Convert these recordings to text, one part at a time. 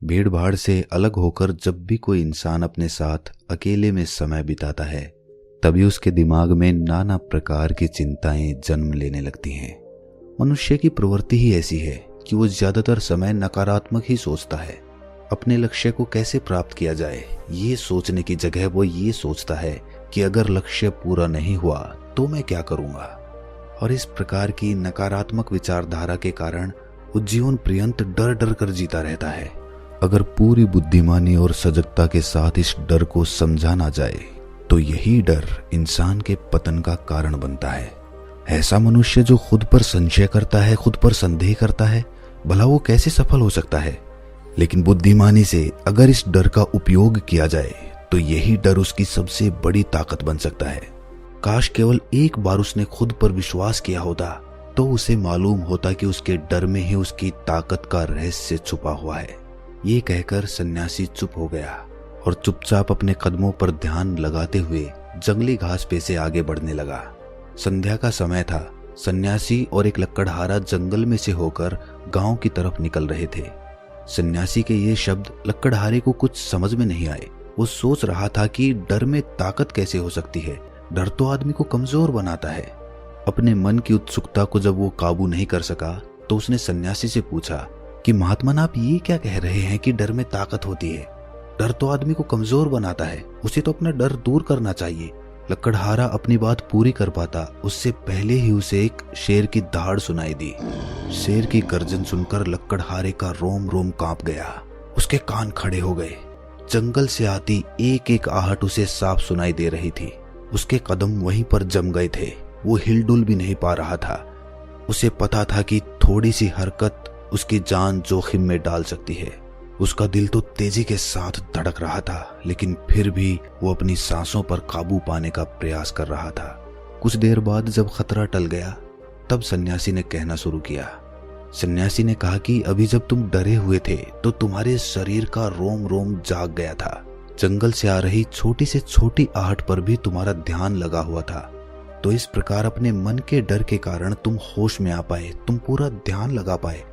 भीड़ भाड़ से अलग होकर जब भी कोई इंसान अपने साथ अकेले में समय बिताता है, तभी उसके दिमाग में नाना प्रकार की चिंताएं जन्म लेने लगती हैं। मनुष्य की प्रवृत्ति ही ऐसी है कि वो ज्यादातर समय नकारात्मक ही सोचता है। अपने लक्ष्य को कैसे प्राप्त किया जाए, ये सोचने की जगह वो ये सोचता है कि अगर लक्ष्य पूरा नहीं हुआ तो मैं क्या करूंगा। और इस प्रकार की नकारात्मक विचारधारा के कारण वो जीवन पर्यंत डर डर कर जीता रहता है। अगर पूरी बुद्धिमानी और सजगता के साथ इस डर को समझा ना जाए तो यही डर इंसान के पतन का कारण बनता है। ऐसा मनुष्य जो खुद पर संशय करता है, खुद पर संदेह करता है, भला वो कैसे सफल हो सकता है। लेकिन बुद्धिमानी से अगर इस डर का उपयोग किया जाए तो यही डर उसकी सबसे बड़ी ताकत बन सकता है। काश केवल एक बार उसने खुद पर विश्वास किया होता तो उसे मालूम होता कि उसके डर में ही उसकी ताकत का रहस्य छुपा हुआ है। ये कहकर सन्यासी चुप हो गया और चुपचाप अपने कदमों पर ध्यान लगाते हुए जंगली घास पे से आगे बढ़ने लगा। संध्या का समय था। सन्यासी और एक लकड़हारा जंगल में से होकर गांव की तरफ निकल रहे थे। सन्यासी के ये शब्द लकड़हारे को कुछ समझ में नहीं आए। वो सोच रहा था कि डर में ताकत कैसे हो सकती है। डर तो आदमी को कमजोर बनाता है। अपने मन की उत्सुकता को जब वो काबू नहीं कर सका तो उसने सन्यासी से पूछा कि महात्मन, आप ये क्या कह रहे हैं कि डर में ताकत होती है? डर तो आदमी को कमजोर बनाता है, उसे तो अपना डर दूर करना चाहिए। लकड़हारा अपनी बात पूरी कर पाता उससे पहले ही उसे एक शेर की दहाड़ सुनाई दी। शेर की गर्जन सुनकर लकड़हारे का रोम रोम कांप गया। उसके कान खड़े हो गए। जंगल से आती एक एक आहट उसे साफ सुनाई दे रही थी। उसके कदम वहीं पर जम गए थे। वो हिलडुल भी नहीं पा रहा था। उसे पता था कि थोड़ी सी हरकत उसकी जान जोखिम में डाल सकती है। उसका दिल तो तेजी के साथ धड़क रहा था, लेकिन फिर भी वो अपनी सांसों पर काबू पाने का प्रयास कर रहा था। कुछ देर बाद जब खतरा टल गया तब सन्यासी ने कहना शुरू किया। सन्यासी ने कहा कि अभी जब तुम डरे हुए थे तो तुम्हारे शरीर का रोम रोम जाग गया था। जंगल से आ रही छोटी से छोटी आहट पर भी तुम्हारा ध्यान लगा हुआ था। तो इस प्रकार अपने मन के डर के कारण तुम होश में आ पाए, तुम पूरा ध्यान लगा पाए।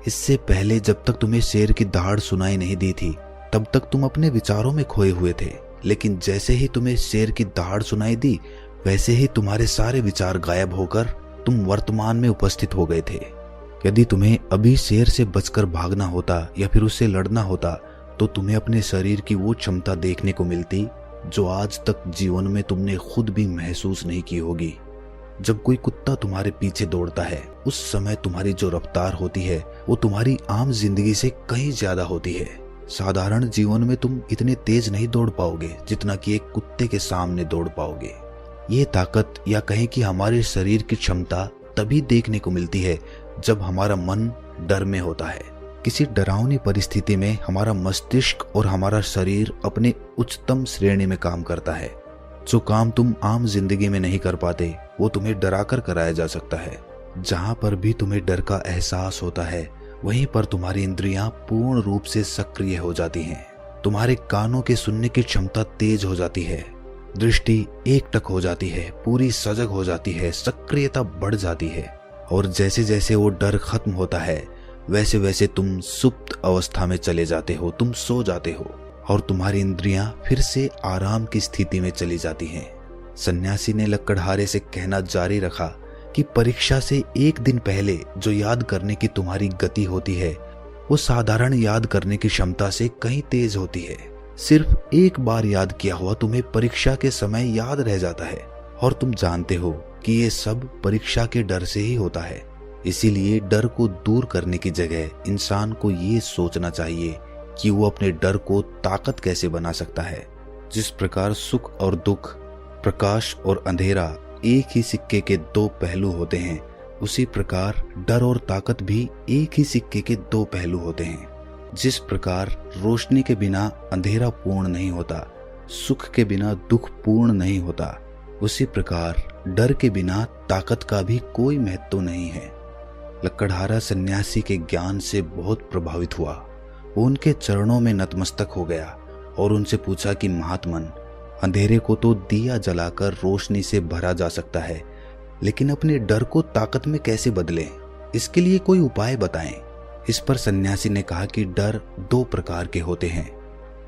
इससे पहले जब तक तुम्हें शेर की दहाड़ सुनाई नहीं दी थी तब तक तुम अपने विचारों में खोए हुए थे। लेकिन जैसे ही तुम्हें शेर की दहाड़ सुनाई दी वैसे ही तुम्हारे सारे विचार गायब होकर तुम वर्तमान में उपस्थित हो गए थे। यदि तुम्हें अभी शेर से बचकर भागना होता या फिर उससे लड़ना होता तो तुम्हें अपने शरीर की वो क्षमता देखने को मिलती जो आज तक जीवन में तुमने खुद भी महसूस नहीं की होगी। जब कोई कुत्ता तुम्हारे पीछे दौड़ता है उस समय तुम्हारी जो रफ्तार होती है वो तुम्हारी आम जिंदगी से कहीं ज्यादा होती है। साधारण जीवन में तुम इतने तेज नहीं दौड़ पाओगे जितना कि एक कुत्ते के सामने दौड़ पाओगे। ये ताकत या कहें कि हमारे शरीर की क्षमता तभी देखने को मिलती है जब हमारा मन डर में होता है। किसी डरावनी परिस्थिति में हमारा मस्तिष्क और हमारा शरीर अपने उच्चतम श्रेणी में काम करता है। जो काम तुम आम जिंदगी में नहीं कर पाते वो तुम्हें डराकर कराया जा सकता है। जहां पर भी तुम्हें डर का एहसास होता है वहीं पर तुम्हारी इंद्रियां पूर्ण रूप से सक्रिय हो जाती हैं। तुम्हारे कानों के सुनने की क्षमता तेज हो जाती है, दृष्टि एकटक हो जाती है, पूरी सजग हो जाती है, सक्रियता बढ़ जाती है। और जैसे जैसे वो डर खत्म होता है वैसे वैसे तुम सुप्त अवस्था में चले जाते हो, तुम सो जाते हो और तुम्हारी इंद्रियां फिर से आराम की स्थिति में चली जाती हैं। सन्यासी ने लकड़हारे से कहना जारी रखा कि परीक्षा से एक दिन पहले जो याद करने की तुम्हारी गति होती है वो साधारण याद करने की क्षमता से कहीं तेज होती है। सिर्फ एक बार याद किया हुआ तुम्हें परीक्षा के समय याद रह जाता है और तुम जानते हो कि ये सब परीक्षा के डर से ही होता है। इसीलिए डर को दूर करने की जगह इंसान को ये सोचना चाहिए कि वो अपने डर को ताकत कैसे बना सकता है। जिस प्रकार सुख और दुख, प्रकाश और अंधेरा एक ही सिक्के के दो पहलू होते हैं, उसी प्रकार डर और ताकत भी एक ही सिक्के के दो पहलू होते हैं। जिस प्रकार रोशनी के बिना अंधेरा पूर्ण नहीं होता, सुख के बिना दुख पूर्ण नहीं होता, उसी प्रकार डर के बिना ताकत का भी कोई महत्व नहीं है। लकड़हारा सन्यासी के ज्ञान से बहुत प्रभावित हुआ। वो उनके चरणों में नतमस्तक हो गया और उनसे पूछा कि महात्मन, अंधेरे को तो दिया जलाकर रोशनी से भरा जा सकता है, लेकिन अपने डर को ताकत में कैसे बदलें? इसके लिए कोई उपाय बताएं। इस पर सन्यासी ने कहा कि डर दो प्रकार के होते हैं।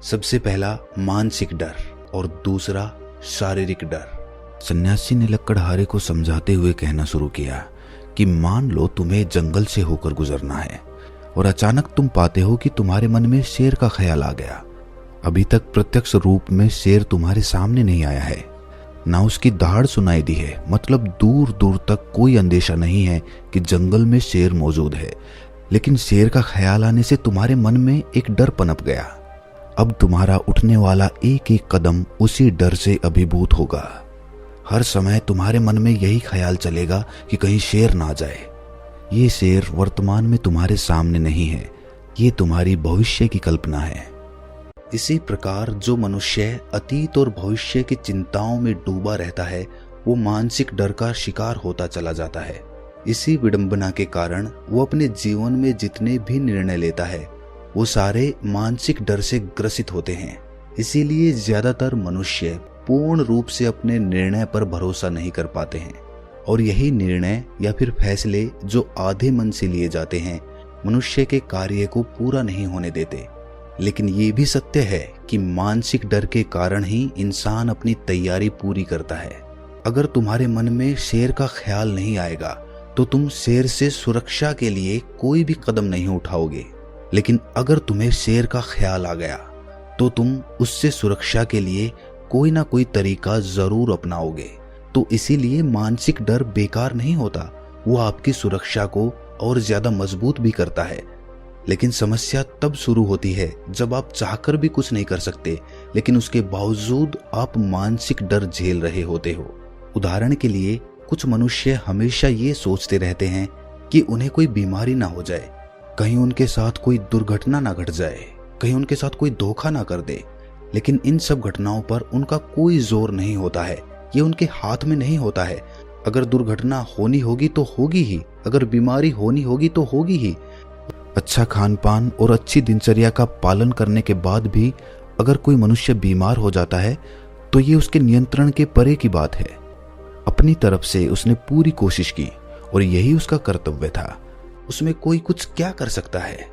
सबसे पहला मानसिक डर और दूसरा शारीरिक डर। सन्यासी ने लकड़हारे को समझाते हुए कहना शुरू किया कि मान लो तुम्हें जंगल से होकर गुजरना है और अचानक तुम पाते हो कि तुम्हारे मन में शेर का ख्याल आ गया। अभी तक प्रत्यक्ष रूप में शेर तुम्हारे सामने नहीं आया है, ना उसकी दहाड़ सुनाई दी है, मतलब दूर दूर तक कोई अंदेशा नहीं है कि जंगल में शेर मौजूद है, लेकिन शेर का ख्याल आने से तुम्हारे मन में एक डर पनप गया। अब तुम्हारा उठने वाला एक एक कदम उसी डर से अभिभूत होगा। हर समय तुम्हारे मन में यही ख्याल चलेगा कि कहीं शेर ना जाए। ये शेर वर्तमान में तुम्हारे सामने नहीं है, ये तुम्हारी भविष्य की कल्पना है। इसी प्रकार जो मनुष्य अतीत और भविष्य की चिंताओं में डूबा रहता है, वो मानसिक डर का शिकार होता चला जाता है। इसी विडंबना के कारण वो अपने जीवन में जितने भी निर्णय लेता है, वो सारे मानसिक डर से ग्रसित होते हैं। इसीलिए ज्यादातर मनुष्य पूर्ण रूप से अपने निर्णय पर भरोसा नहीं कर पाते हैं, और यही निर्णय या फिर फैसले जो आधे मन से लिए जाते हैं, मनुष्य के कार्य को पूरा नहीं होने देते। लेकिन ये भी सत्य है कि मानसिक डर के कारण ही इंसान अपनी तैयारी पूरी करता है। अगर तुम्हारे मन में शेर का ख्याल नहीं आएगा तो तुम शेर से सुरक्षा के लिए कोई भी कदम नहीं उठाओगे, लेकिन अगर तुम्हें शेर का ख्याल आ गया तो तुम उससे सुरक्षा के लिए कोई ना कोई तरीका जरूर अपनाओगे। तो इसीलिए मानसिक डर बेकार नहीं होता, वो आपकी सुरक्षा को और ज्यादा मजबूत भी करता है। लेकिन समस्या तब शुरू होती है जब आप चाहकर भी कुछ नहीं कर सकते, लेकिन उसके बावजूद आप मानसिक डर झेल रहे होते हो। उदाहरण के लिए कुछ मनुष्य हमेशा ये सोचते रहते हैं कि उन्हें कोई बीमारी ना हो जाए, कहीं उनके साथ कोई दुर्घटना ना घट जाए, कहीं उनके साथ कोई धोखा ना कर दे। लेकिन इन सब घटनाओं पर उनका कोई जोर नहीं होता है, ये उनके हाथ में नहीं होता है। अगर दुर्घटना होनी होगी तो होगी ही, अगर बीमारी होनी होगी तो होगी ही। अच्छा खान पान और अच्छी दिनचर्या का पालन करने के बाद भी अगर कोई मनुष्य बीमार हो जाता है तो ये उसके नियंत्रण के परे की बात है। अपनी तरफ से उसने पूरी कोशिश की और यही उसका कर्तव्य था, उसमें कोई कुछ क्या कर सकता है।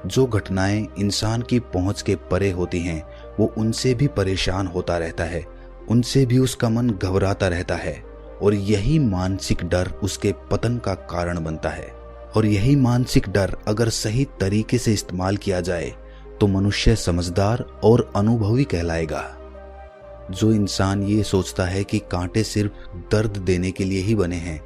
जो घटनाएं इंसान की पहुंच के परे होती हैं, वो उनसे भी परेशान होता रहता है, उनसे भी उसका मन घबराता रहता है, और यही मानसिक डर उसके पतन का कारण बनता है। और यही मानसिक डर अगर सही तरीके से इस्तेमाल किया जाए तो मनुष्य समझदार और अनुभवी कहलाएगा। जो इंसान ये सोचता है कि कांटे सिर्फ दर्द देने के लिए ही बने हैं,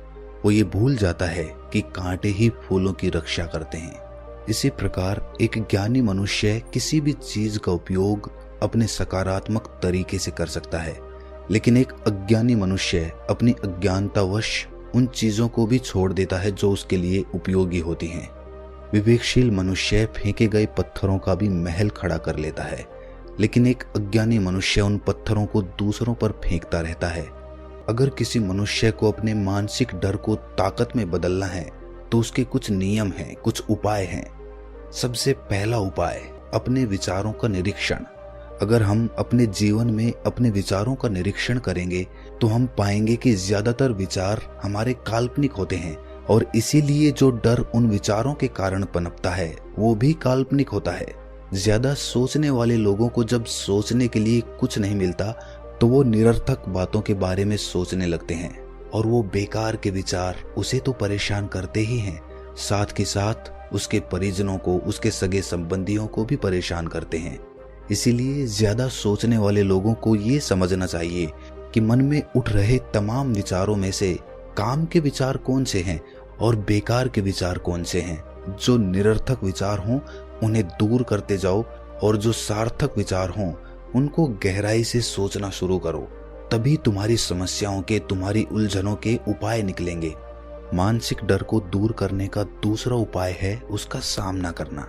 वो ये भूल जाता है कि कांटे ही फूलों की रक्षा करते हैं। इसी प्रकार एक ज्ञानी मनुष्य किसी भी चीज का उपयोग अपने सकारात्मक तरीके से कर सकता है, लेकिन एक अज्ञानी मनुष्य अपनी अज्ञानतावश उन चीजों को भी छोड़ देता है जो उसके लिए उपयोगी होती हैं। विवेकशील मनुष्य फेंके गए पत्थरों का भी महल खड़ा कर लेता है, लेकिन एक अज्ञानी मनुष्य उन पत्थरों को दूसरों पर फेंकता रहता है। अगर किसी मनुष्य को अपने मानसिक डर को ताकत में बदलना है तो उसके कुछ नियम हैं, कुछ उपाय हैं। सबसे पहला उपाय, अपने विचारों का निरीक्षण। अगर हम अपने जीवन में अपने विचारों का निरीक्षण करेंगे तो हम पाएंगे कि ज्यादातर विचार हमारे काल्पनिक होते हैं, और इसीलिए जो डर उन विचारों के कारण पनपता है वो भी काल्पनिक होता है। ज्यादा सोचने वाले लोगों को जब सोचने के लिए कुछ नहीं मिलता तो वो निरर्थक बातों के बारे में सोचने लगते हैं, और वो बेकार के विचार उसे तो परेशान करते ही हैं, साथ के साथ उसके परिजनों को, उसके सगे संबंधियों को भी परेशान करते हैं। इसीलिए ज्यादा सोचने वाले लोगों को ये समझना चाहिए कि मन में उठ रहे तमाम विचारों में से काम के विचार कौन से हैं और बेकार के विचार कौन से हैं। जो निरर्थक विचार हों उन्हें दूर करते जाओ, और जो सार्थक विचार हों उनको गहराई से सोचना शुरू करो। तभी तुम्हारी समस्याओं के, तुम्हारी उलझनों के उपाय निकलेंगे। मानसिक डर को दूर करने का दूसरा उपाय है उसका सामना करना।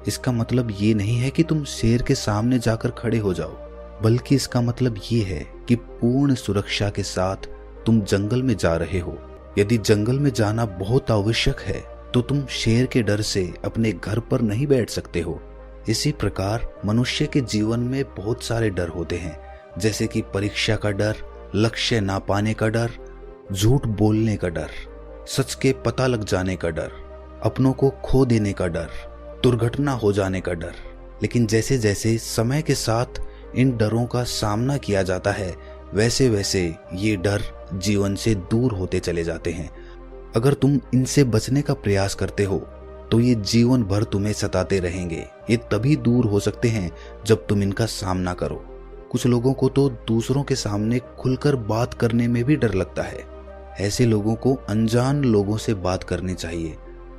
इसका मतलब ये नहीं है कि तुम शेर के सामने जाकर खड़े हो जाओ, बल्कि इसका मतलब ये है कि पूर्ण सुरक्षा के साथ तुम जंगल में जा रहे हो। यदि जंगल में जाना बहुत आवश्यक है तो तुम शेर के डर से अपने घर पर नहीं बैठ सकते हो। इसी प्रकार मनुष्य के जीवन में बहुत सारे डर होते हैं, जैसे कि परीक्षा का डर, लक्ष्य ना पाने का डर, झूठ बोलने का डर, सच के पता लग जाने का डर, अपनों को खो देने का डर, दुर्घटना हो जाने का डर। लेकिन जैसे जैसे समय के साथ इन डरों का सामना किया जाता है, वैसे वैसे ये डर जीवन से दूर होते चले जाते हैं। अगर तुम इनसे बचने का प्रयास करते हो तो ये जीवन भर तुम्हें सताते रहेंगे। ये तभी दूर हो सकते हैं जब तुम इनका सामना करो। कुछ लोगों को तो दूसरों के सामने खुलकर बात करने में भी डर लगता है। ऐसे लोगों को अनजान लोगों से बात करनी चाहिए।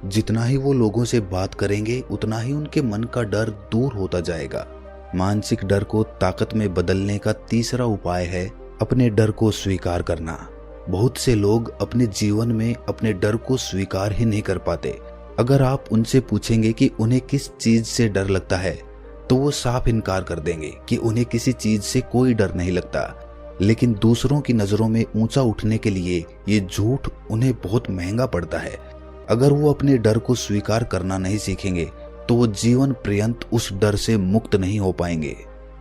जितना ही वो लोगों से बात करेंगे उतना ही उनके मन का डर दूर होता जाएगा। मानसिक डर को ताकत में बदलने का तीसरा उपाय है अपने डर को स्वीकार करना। बहुत से लोग अपने जीवन में अपने डर को स्वीकार ही नहीं कर पाते। अगर आप उनसे पूछेंगे कि उन्हें किस चीज से डर लगता है तो वो साफ इनकार कर देंगे कि उन्हें किसी चीज से कोई डर नहीं लगता। लेकिन दूसरों की नजरों में ऊंचा उठने के लिए ये झूठ उन्हें बहुत महंगा पड़ता है। अगर वो अपने डर को स्वीकार करना नहीं सीखेंगे तो वो जीवन पर्यंत उस डर से मुक्त नहीं हो पाएंगे।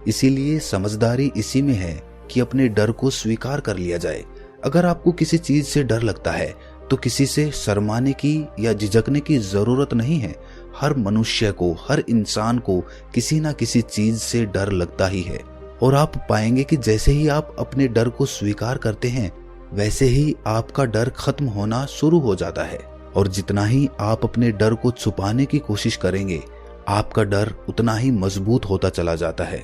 इसीलिए समझदारी इसी में है कि अपने डर को स्वीकार कर लिया जाए। अगर आपको किसी चीज से डर लगता है तो किसी से शर्माने की या झिझकने की जरूरत नहीं है। हर मनुष्य को, हर इंसान को किसी ना किसी चीज से डर लगता ही है। और आप पाएंगे कि जैसे ही आप अपने डर को स्वीकार करते हैं वैसे ही आपका डर खत्म होना शुरू हो जाता है। और जितना ही आप अपने डर को छुपाने की कोशिश करेंगे आपका डर उतना ही मजबूत होता चला जाता है।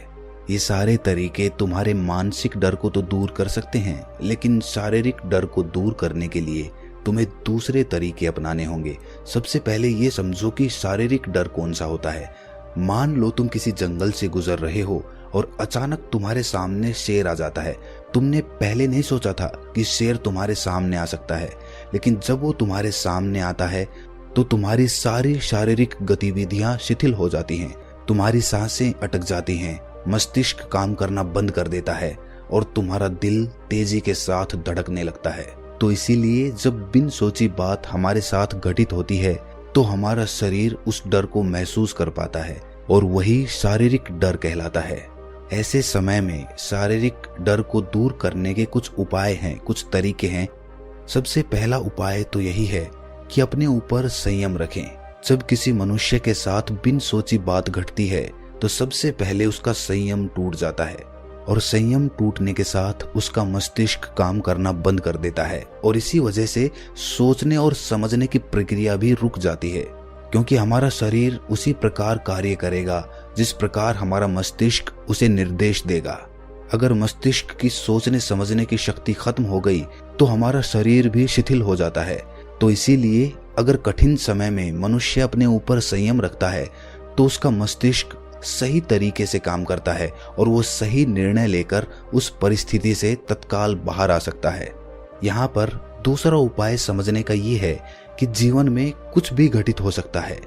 ये सारे तरीके तुम्हारे मानसिक डर को तो दूर कर सकते हैं, लेकिन शारीरिक डर को दूर करने के लिए तुम्हें दूसरे तरीके अपनाने होंगे। सबसे पहले ये समझो कि शारीरिक डर कौन सा होता है। मान लो तुम किसी जंगल से गुजर रहे हो और अचानक तुम्हारे सामने शेर आ जाता है। तुमने पहले नहीं सोचा था कि शेर तुम्हारे सामने आ सकता है, लेकिन जब वो तुम्हारे सामने आता है तो तुम्हारी सारी शारीरिक गतिविधियां शिथिल हो जाती हैं। तुम्हारी सांसें अटक जाती हैं, मस्तिष्क काम करना बंद कर देता है और तुम्हारा दिल तेजी के साथ धड़कने लगता है। तो इसीलिए जब बिन सोची बात हमारे साथ घटित होती है तो हमारा शरीर उस डर को महसूस कर पाता है और वही शारीरिक डर कहलाता है। ऐसे समय में शारीरिक डर को दूर करने के कुछ उपाय हैं, कुछ तरीके हैं। सबसे पहला उपाय तो यही है कि अपने ऊपर संयम रखें। जब किसी मनुष्य के साथ बिन सोची बात घटती है तो सबसे पहले उसका संयम टूट जाता है और संयम टूटने के साथ उसका मस्तिष्क काम करना बंद कर देता है और इसी वजह से सोचने और समझने की प्रक्रिया भी रुक जाती है, क्योंकि हमारा शरीर उसी प्रकार कार्य करेगा जिस प्रकार हमारा मस्तिष्क उसे निर्देश देगा। अगर मस्तिष्क की सोचने समझने की शक्ति खत्म हो गई तो हमारा शरीर भी शिथिल हो जाता है। तो इसीलिए अगर कठिन समय में मनुष्य अपने ऊपर संयम रखता है तो उसका मस्तिष्क सही तरीके से काम करता है और वो सही निर्णय लेकर उस परिस्थिति से तत्काल बाहर आ सकता है। यहाँ पर दूसरा उपाय समझने का ये है कि जीवन में कुछ भी घटित हो सकता है।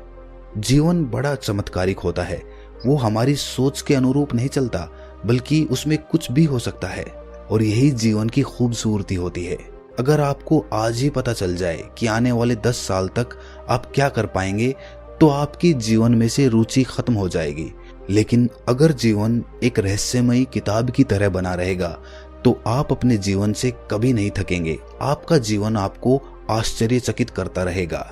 जीवन बड़ा चमत्कारिक होता है, वो हमारी सोच के अनुरूप नहीं चलता, बल्कि उसमें कुछ भी हो सकता है और यही जीवन की खूबसूरती होती है। अगर आपको आज ही पता चल जाए कि आने वाले 10 साल तक आप क्या कर पाएंगे तो आपकी जीवन में से रुचि खत्म हो जाएगी। लेकिन अगर जीवन एक रहस्यमयी किताब की तरह बना रहेगा तो आप अपने जीवन से कभी नहीं थकेंगे। आपका जीवन आपको आश्चर्यचकित करता रहेगा।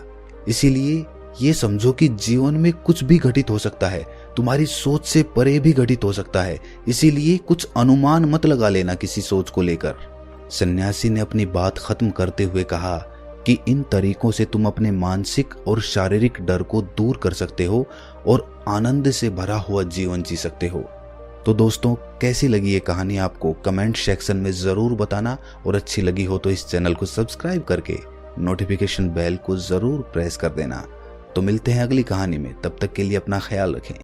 इसीलिए ये समझो कि जीवन में कुछ भी घटित हो सकता है, तुम्हारी सोच से परे भी घटित हो सकता है। इसीलिए कुछ अनुमान मत लगा लेना किसी सोच को लेकर। सन्यासी ने अपनी बात खत्म करते हुए कहा कि इन तरीकों से तुम अपने मानसिक और शारीरिक डर को दूर कर सकते हो और आनंद से भरा हुआ जीवन जी सकते हो। तो दोस्तों, कैसी लगी ये कहानी आपको कमेंट सेक्शन में जरूर बताना और अच्छी लगी हो तो इस चैनल को सब्सक्राइब करके नोटिफिकेशन बेल को जरूर प्रेस कर देना। तो मिलते हैं अगली कहानी में, तब तक के लिए अपना ख्याल रखें।